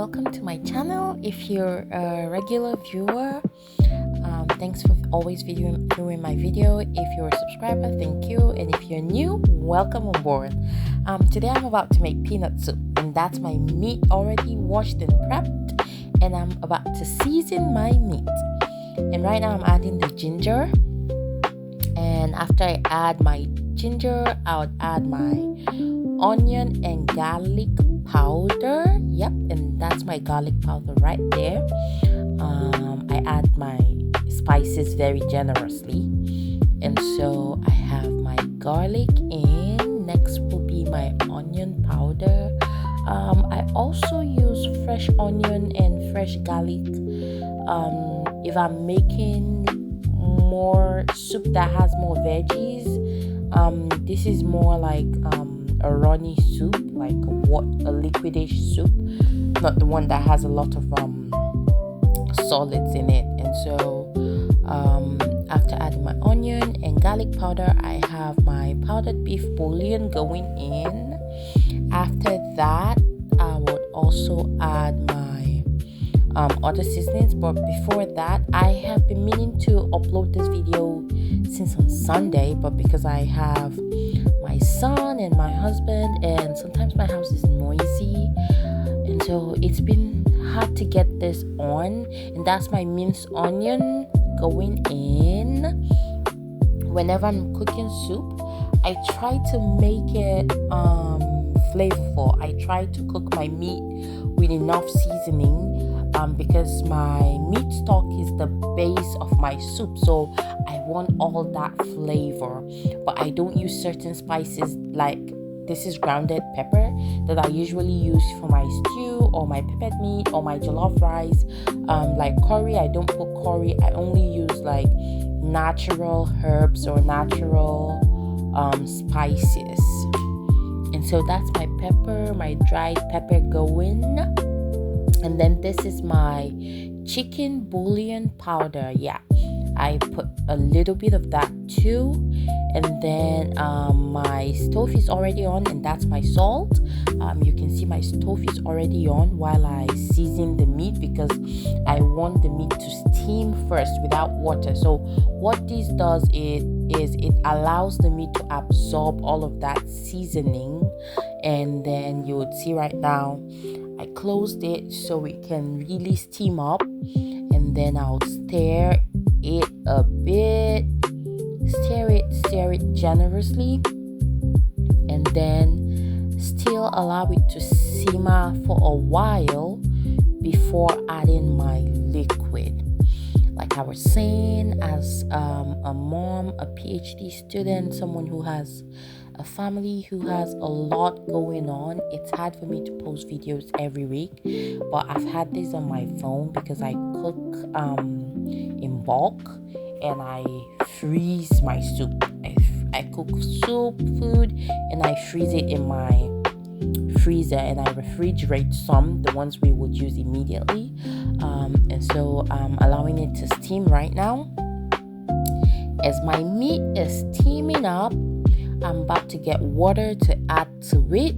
welcome to my channel. If you're a regular viewer, thanks for always viewing my video. If you're a subscriber, thank you, and if you're new, welcome on board. Today I'm about to make peanut soup, and that's my meat already washed and prepped, and I'm about to season my meat. And right now I'm adding the ginger, and after I add my ginger, I would add my onion and garlic powder. Yep, and that's my garlic powder right there. I add my spices very generously, and so I have my garlic in. Next will be my onion powder. I also use fresh onion and fresh garlic if I'm making more soup that has more veggies. This is more like a runny soup, like a liquidish soup, not the one that has a lot of solids in it. And so after adding my onion and garlic powder, I have my powdered beef bouillon going in. After that, I would also add my other seasonings, but before that, I have been meaning to upload this video since on Sunday, but because I have my son and my husband, and sometimes my house is noisy, and so it's been hard to get this on. And that's my minced onion going in. Whenever I'm cooking soup, I try to make it flavorful. I try to cook my meat with enough seasoning, because my meat stock is the base of my soup, so I want all that flavor. But I don't use certain spices, like this is grounded pepper that I usually use for my stew or my peppered meat or my jollof rice. Like curry, I don't put curry. I only use like natural herbs or natural spices. And so that's my pepper, my dried pepper going. And then this is my chicken bouillon powder. Yeah, I put a little bit of that too. And then my stove is already on, and that's my salt. You can see my stove is already on while I season the meat, because I want the meat to steam first without water. So what this does is it allows the meat to absorb all of that seasoning. And then you would see right now I closed it so it can really steam up, and then I'll stir it a bit, stir it generously, and then still allow it to simmer for a while before adding my liquid. Like I was saying, as a mom, a PhD student, someone who has a family who has a lot going on, it's hard for me to post videos every week. But I've had this on my phone because I cook in bulk, and I freeze my soup. I cook soup, food, and I freeze it in my freezer, and I refrigerate some, the ones we would use immediately. And so I'm allowing it to steam right now. As my meat is steaming up, I'm about to get water to add to it.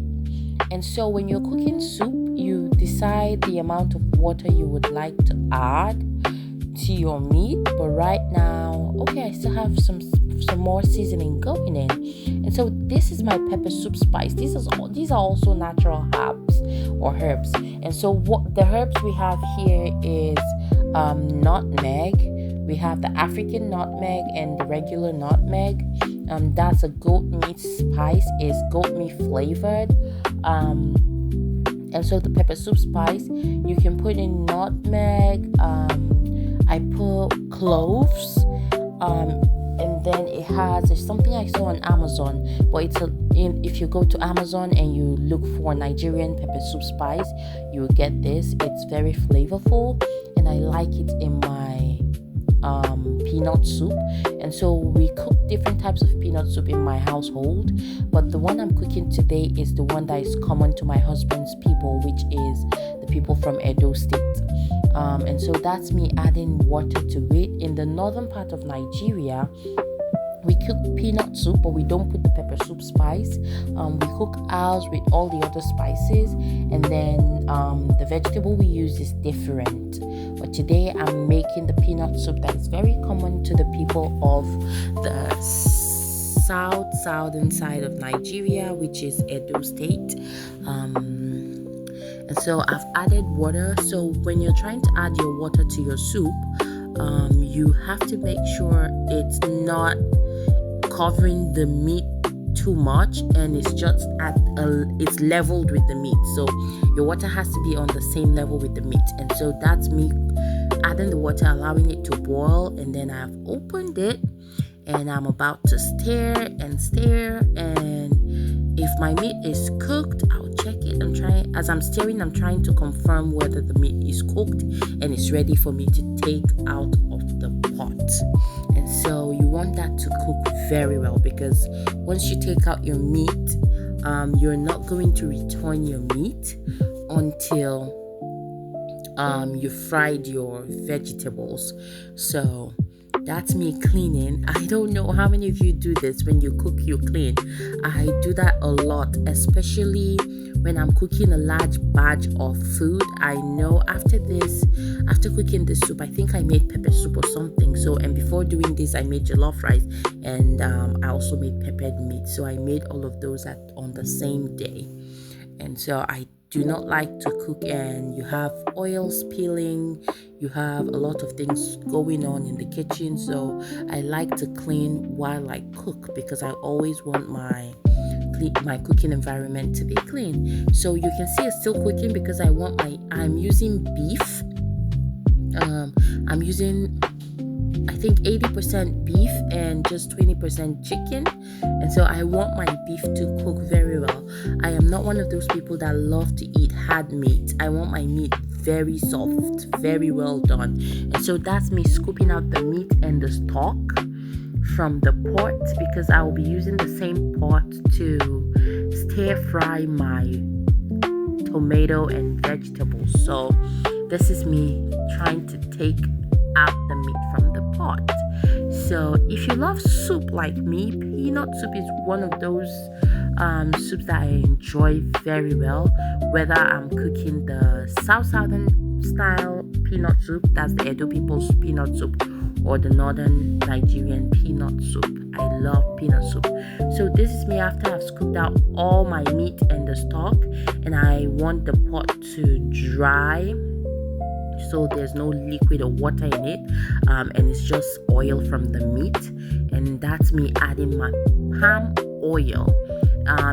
And so when you're cooking soup, you decide the amount of water you would like to add to your meat. But right now, okay, I still have some more seasoning going in. And so this is my pepper soup spice. These are also natural herbs. And so what the herbs we have here is nutmeg. We have the African nutmeg and the regular nutmeg. That's a goat meat spice, is goat meat flavored. And so the pepper soup spice, you can put in nutmeg. I put cloves. And then there's something I saw on Amazon, but if you go to Amazon and you look for Nigerian pepper soup spice, you will get this. It's very flavorful, and I like it in my peanut soup. And so we cook different types of peanut soup in my household, but the one I'm cooking today is the one that is common to my husband's people, which is the people from Edo State. And so that's me adding water to it. In the northern part of Nigeria, We cook peanut soup, but we don't put the pepper soup spice. We cook ours with all the other spices, and then the vegetable we use is different. But today I'm making the peanut soup that is very common to the people of the southern side of Nigeria, which is Edo State. And so I've added water. So when you're trying to add your water to your soup, you have to make sure it's not covering the meat too much, and it's just it's leveled with the meat. So your water has to be on the same level with the meat. And so that's me adding the water, allowing it to boil, and then I've opened it and I'm about to stir, and if my meat is cooked, I'll check it. As I'm stirring, I'm trying to confirm whether the meat is cooked and it's ready for me to take out of the pot. And so you want that to cook very well, because once you take out your meat, you're not going to return your meat until you fried your vegetables. So that's me cleaning. I don't know how many of you do this. When you cook, you clean. I do that a lot, especially when I'm cooking a large batch of food. I know after cooking this soup, I think I made pepper soup or something. So, and before doing this, I made jollof rice, and I also made peppered meat. So I made all of those on the same day. And so I do not like to cook and you have oil spilling, you have a lot of things going on in the kitchen. So I like to clean while I cook, because I always want my cooking environment to be clean. So you can see it's still cooking because I'm using beef. I'm using, I think, 80% beef and just 20% chicken. And so I want my beef to cook very well. I am not one of those people that love to eat hard meat. I want my meat very soft, very well done. And so that's me scooping out the meat and the stock from the pot, because I will be using the same pot to stir fry my tomato and vegetables. So this is me trying to take out the meat from the pot. So if you love soup like me, peanut soup is one of those soups that I enjoy very well, whether I'm cooking the southern style peanut soup, that's the Edo people's peanut soup, or the northern Nigerian peanut soup. I love peanut soup. So this is me after I've scooped out all my meat and the stock, and I want the pot to dry, so there's no liquid or water in it, and it's just oil from the meat. And that's me adding my palm oil.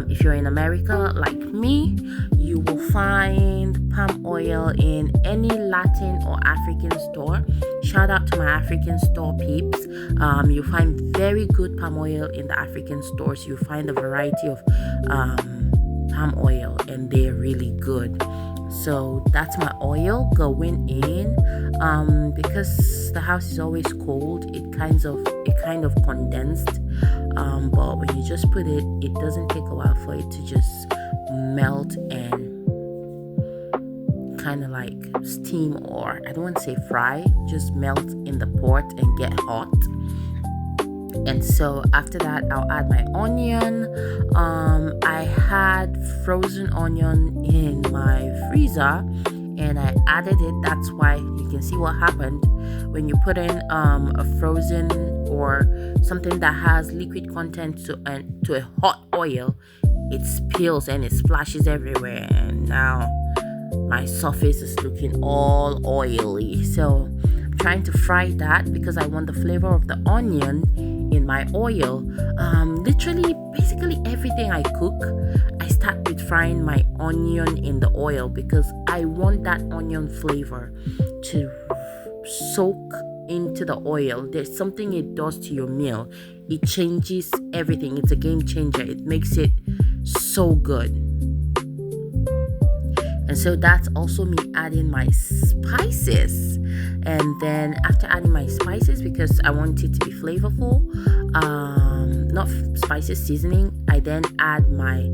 If you're in America like me, you will find palm oil in any Latin or African store. Shout out to my African store peeps. You'll find very good palm oil in the African stores. You'll find a variety of palm oil, and they're really good. So that's my oil going in. Because the house is always cold, it kind of condensed. But when you just put it, it doesn't take a while for it to just melt and kind of like steam, or I don't want to say fry, just melt in the pot and get hot. And so after that, I'll add my onion. I had frozen onion in my freezer, and I added it. That's why you can see what happened when you put in a frozen or something that has liquid content to a hot oil. It spills and it splashes everywhere, and now my surface is looking all oily. So I'm trying to fry that because I want the flavor of the onion in my oil. Literally, basically everything I cook, I start with frying my onion in the oil, because I want that onion flavor to soak into the oil. There's something it does to your meal. It changes everything. It's a game changer. It makes it so good. And so that's also me adding my spices. And then after adding my spices, because I want it to be flavorful, not spices, seasoning, I then add my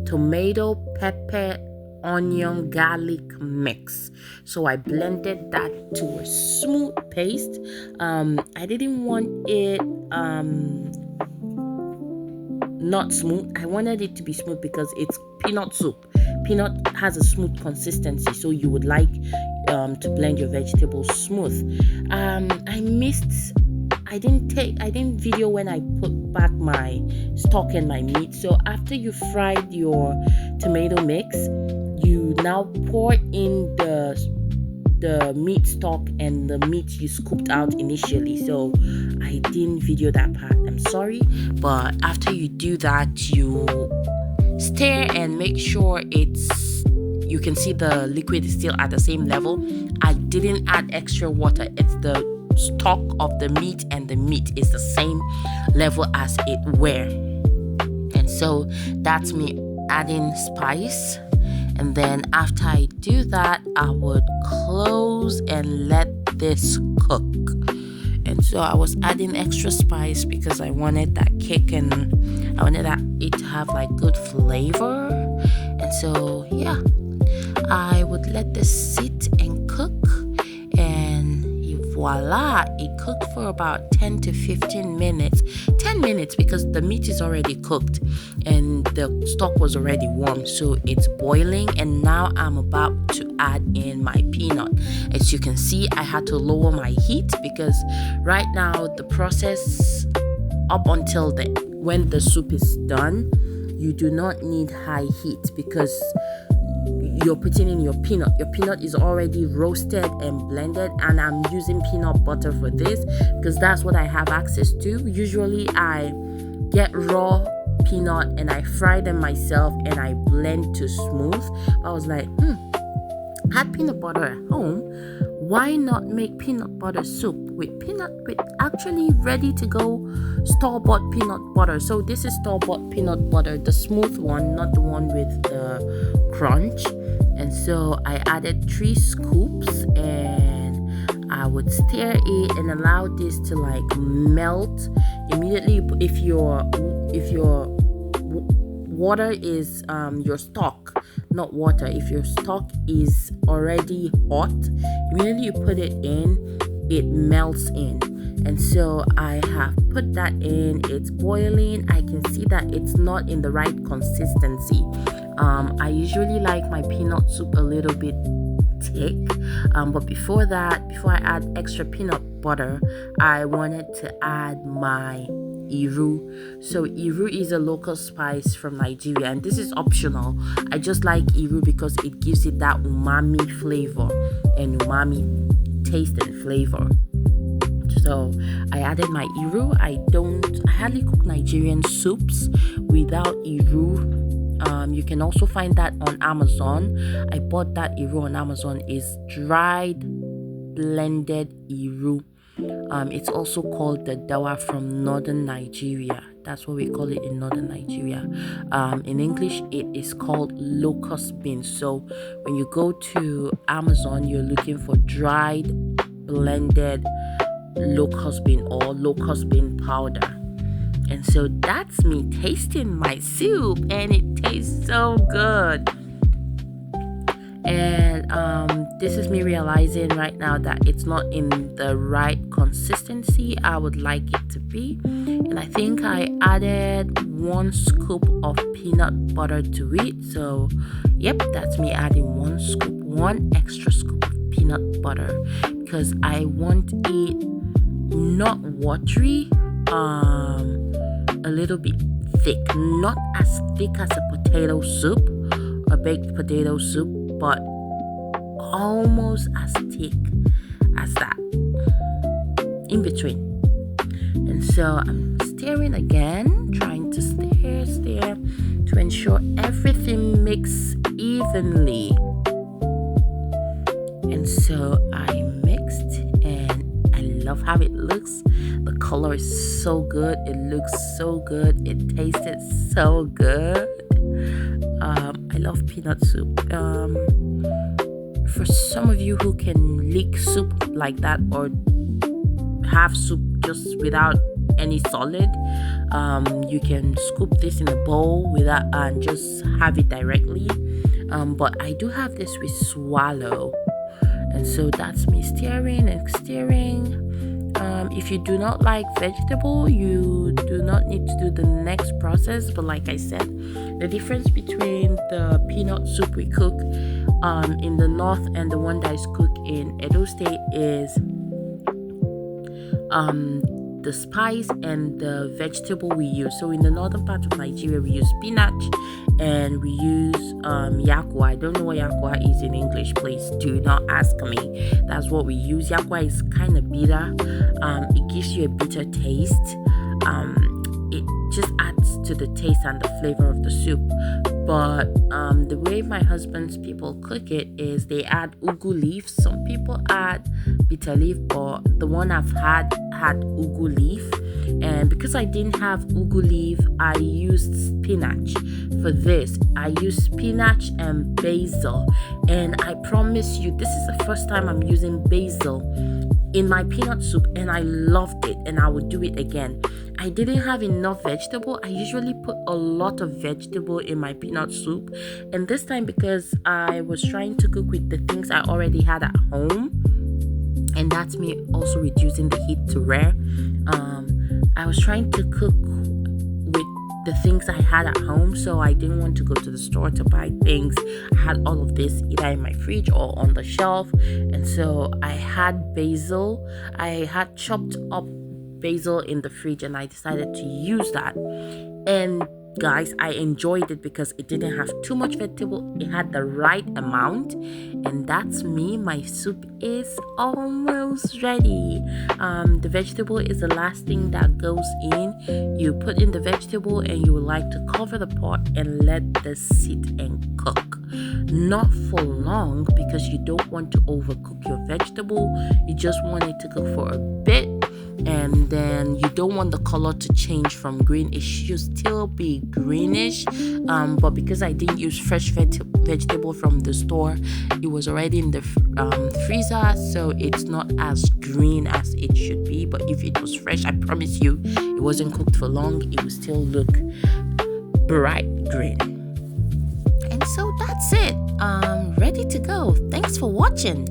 tomato, pepper, onion garlic mix. So I blended that to a smooth paste. I didn't want it not smooth. I wanted it to be smooth because it's peanut soup. Peanut has a smooth consistency, so you would like to blend your vegetables smooth. I didn't video when I put back my stock and my meat. So after you fried your tomato mix, you now pour in the meat stock and the meat you scooped out initially. So I didn't video that part, I'm sorry. But after you do that, you stir and make sure you can see the liquid is still at the same level. I didn't add extra water. It's the stock of the meat, and the meat is the same level as it were. And so that's me adding spice. And then after I do that, I would close and let this cook. And so I was adding extra spice because I wanted that kick and I wanted it to have like good flavor. And so yeah, I would let this sit and cook, and voila, it cooked for about 10 to 15 minutes. 10 minutes because the meat is already cooked and the stock was already warm, so it's boiling. And now I'm about to add in my peanut. As you can see, I had to lower my heat because right now the process up until when the soup is done, you do not need high heat because you're putting in your peanut. Your peanut is already roasted and blended, and I'm using peanut butter for this because that's what I have access to. Usually I get raw peanut and I fry them myself and I blend to smooth. I was like, I had peanut butter at home. Why not make peanut butter soup with actually ready to go store-bought peanut butter? So this is store-bought peanut butter, the smooth one, not the one with the crunch. And so I added 3 scoops and I would stir it and allow this to like melt immediately. If your water is your stock, not water, if your stock is already hot, immediately you put it in, it melts in. And so I have put that in, it's boiling. I can see that it's not in the right consistency. I usually like my peanut soup a little bit thick, but before I add extra peanut butter, I wanted to add my Iru. So Iru is a local spice from Nigeria, and this is optional. I just like Iru because it gives it that umami flavor and umami taste and flavor. So I added my Iru. I hardly cook Nigerian soups without Iru. You can also find that on Amazon. I bought that Iru on Amazon. Is dried blended Iru. It's also called the dawa from northern Nigeria. That's what we call it in northern Nigeria. In English, it is called locust bean. So when you go to Amazon, you're looking for dried blended locust bean or locust bean powder. And so that's me tasting my soup, and it tastes so good. And this is me realizing right now that it's not in the right consistency I would like it to be. And I think I added 1 scoop of peanut butter to it. So yep, that's me adding 1 extra scoop of peanut butter because I want it not watery, a little bit thick, not as thick as a potato soup, a baked potato soup, but almost as thick as that, in between. And so I'm stirring again, trying to stir to ensure everything mixes evenly. And so I mixed, and I love how it looks. The color is so good. It looks so good. It tasted so good. I love peanut soup. For some of you who can lick soup like that or have soup just without any solid. You can scoop this in a bowl without and just have it directly. But I do have this with swallow, and so that's me stirring and stirring. If you do not like vegetable, you do not need to do the next process. But like I said, the difference between the peanut soup we cook in the north and the one that is cooked in Edo State is the spice and the vegetable we use. So in the northern part of Nigeria, we use spinach and we use yakwa. I don't know what yakwa is in English, please do not ask me. That's what we use. Yakwa is kind of bitter. It gives you a bitter taste. It just adds to the taste and the flavor of the soup. But the way my husband's people cook it is they add ugu leaf. Some people add bitter leaf, but the one I've had ugu leaf. And because I didn't have ugu leaf, I used spinach for this. I used spinach and basil. And I promise you, this is the first time I'm using basil in my peanut soup, and I loved it, and I would do it again. I didn't have enough vegetable. I usually put a lot of vegetable in my peanut soup, and this time, because I was trying to cook with the things I already had at home, and that's me also reducing the heat to rare, I was trying to cook with the things I had at home, so I didn't want to go to the store to buy things. I had all of this either in my fridge or on the shelf, and so I had basil. I had chopped up basil in the fridge, and I decided to use that. And guys, I enjoyed it because it didn't have too much vegetable. It had the right amount, and that's me. My soup is almost ready. The vegetable is the last thing that goes in. You put in the vegetable, and you would like to cover the pot and let this sit and cook. Not for long, because you don't want to overcook your vegetable. You just want it to cook for a bit, and then you don't want the color to change from green. It should still be greenish, but because I didn't use fresh vegetable from the store, it was already in the freezer, so it's not as green as it should be. But if it was fresh, I promise you, it wasn't cooked for long, it would still look bright green. And so that's it. Ready to go. Thanks for watching.